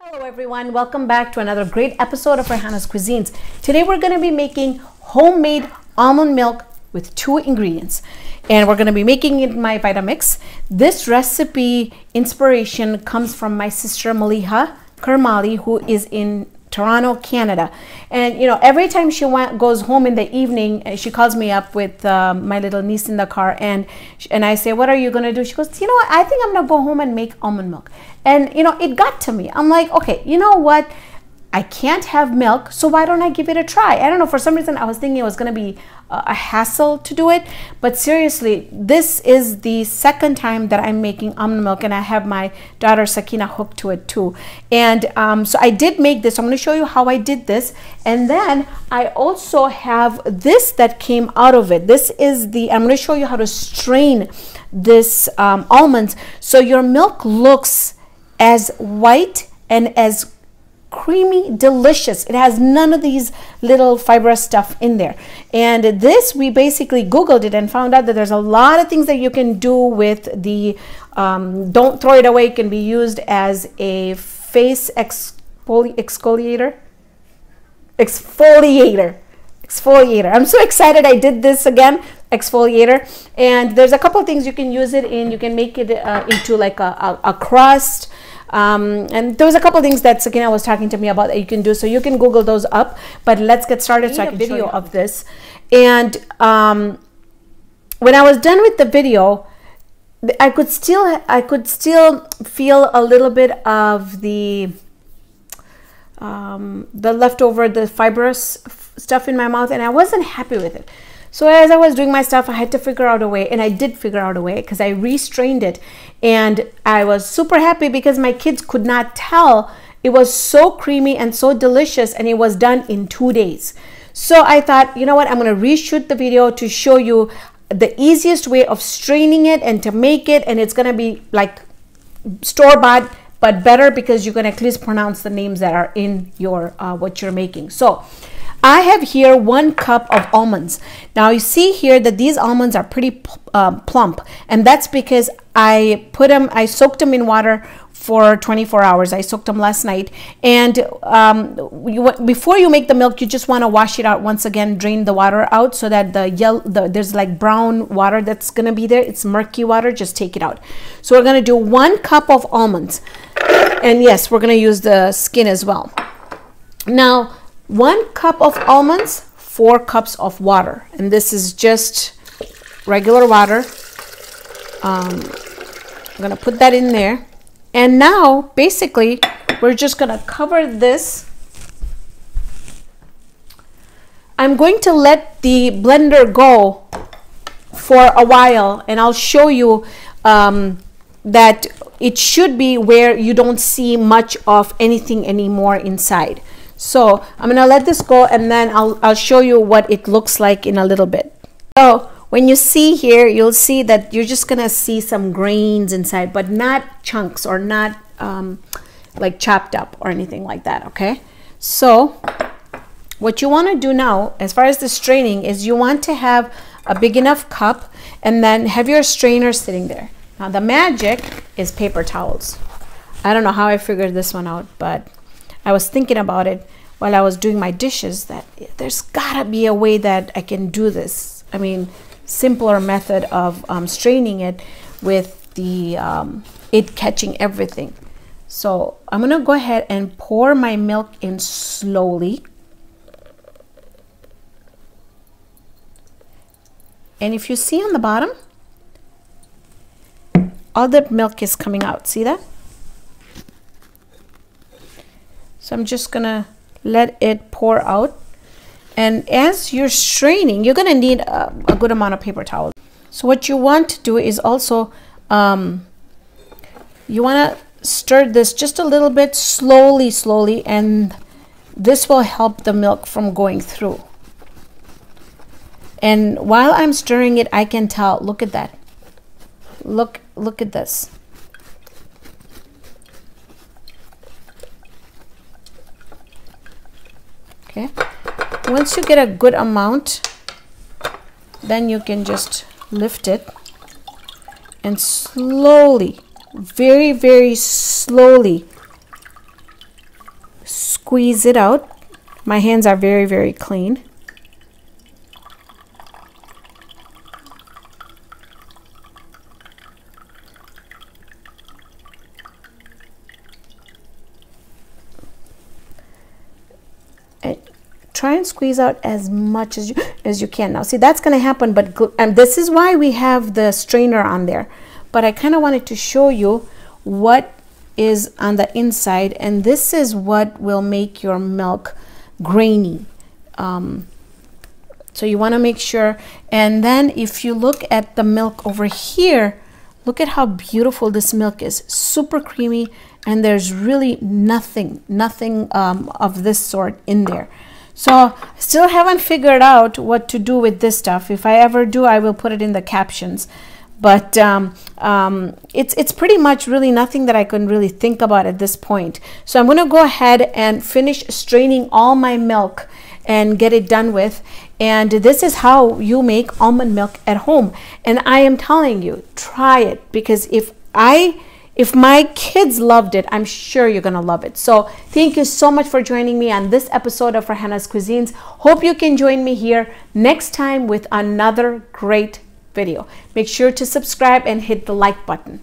Hello everyone, welcome back to another great episode of Raihana's Cuisines. Today we're going to be making homemade almond milk with 2 ingredients, and we're going to be making it in my Vitamix. This recipe inspiration comes from my sister Maliha Karmali, who is in Toronto, Canada. And you know, every time she goes home in the evening, she calls me up with my little niece in the car, and I say, what are you gonna do? She goes, you know what, I think I'm gonna go home and make almond milk. And you know, it got to me. I'm like, okay, you know what, I can't have milk, so why don't I give it a try? I don't know, for some reason I was thinking it was gonna be a hassle to do it, but seriously, this is the second time that I'm making almond milk, and I have my daughter Sakina hooked to it too. And so I did make this. I'm going to show you how I did this, and then I also have this that came out of it. This is the, I'm going to show you how to strain this almonds so your milk looks as white and as creamy, delicious. It has none of these little fibrous stuff in there. And this, we basically Googled it and found out that there's a lot of things that you can do with the don't throw it away. It can be used as a face exfoliator. I'm so excited I did this again. Exfoliator. And there's a couple of things you can use it in. You can make it into like a crust. And there was a couple of things that Sakina was talking to me about that you can do, so you can Google those up. But let's get started so I can show you of this. And when I was done with the video, I could still feel a little bit of the leftover, the fibrous stuff in my mouth, and I wasn't happy with it. So as I was doing my stuff, I had to figure out a way, and I did figure out a way because I restrained it, and I was super happy because my kids could not tell. It was so creamy and so delicious, and it was done in 2 days. So I thought, you know what, I'm going to reshoot the video to show you the easiest way of straining it and to make it, and it's going to be like store-bought, but better because you can at least pronounce the names that are in your what you're making. So I have here 1 cup of almonds. Now you see here that these almonds are pretty plump, and that's because I soaked them in water for 24 hours. I soaked them last night, and before you make the milk, you just want to wash it out once again, drain the water out so that there's like brown water that's going to be there. It's murky water, just take it out. So we're going to do 1 cup of almonds, and yes, we're going to use the skin as well. Now 1 cup of almonds, 4 cups of water, and this is just regular water. I'm gonna put that in there, and now basically we're just gonna cover this. I'm going to let the blender go for a while, and I'll show you that it should be where you don't see much of anything anymore inside. So I'm gonna let this go, and then I'll show you what it looks like in a little bit. So when you see here, you'll see that you're just gonna see some grains inside, but not chunks or not like chopped up or anything like that. Okay, so what you want to do now as far as the straining is you want to have a big enough cup, and then have your strainer sitting there. Now the magic is paper towels. I don't know how I figured this one out, but I was thinking about it while I was doing my dishes, that there's gotta be a way that I can do this. I mean, simpler method of straining it with the it catching everything. So I'm gonna go ahead and pour my milk in slowly. And if you see on the bottom, all the milk is coming out. See that? So I'm just gonna let it pour out, and as you're straining, you're gonna need a good amount of paper towel. So what you want to do is also you want to stir this just a little bit slowly, and this will help the milk from going through. And while I'm stirring it, I can tell, look at that, look at this. Okay, once you get a good amount, then you can just lift it and slowly, very slowly squeeze it out. My hands are very, very clean. Try and squeeze out as much as you can. Now see, that's going to happen, but and this is why we have the strainer on there. But I kind of wanted to show you what is on the inside, and this is what will make your milk grainy. So you want to make sure. And then if you look at the milk over here, look at how beautiful this milk is. Super creamy, and there's really nothing of this sort in there. So still haven't figured out what to do with this stuff. If I ever do, I will put it in the captions. But it's pretty much really nothing that I can really think about at this point. So I'm going to go ahead and finish straining all my milk and get it done with. And this is how you make almond milk at home. And I am telling you, try it, because if my kids loved it, I'm sure you're going to love it. So thank you so much for joining me on this episode of Raihana's Cuisines. Hope you can join me here next time with another great video. Make sure to subscribe and hit the like button.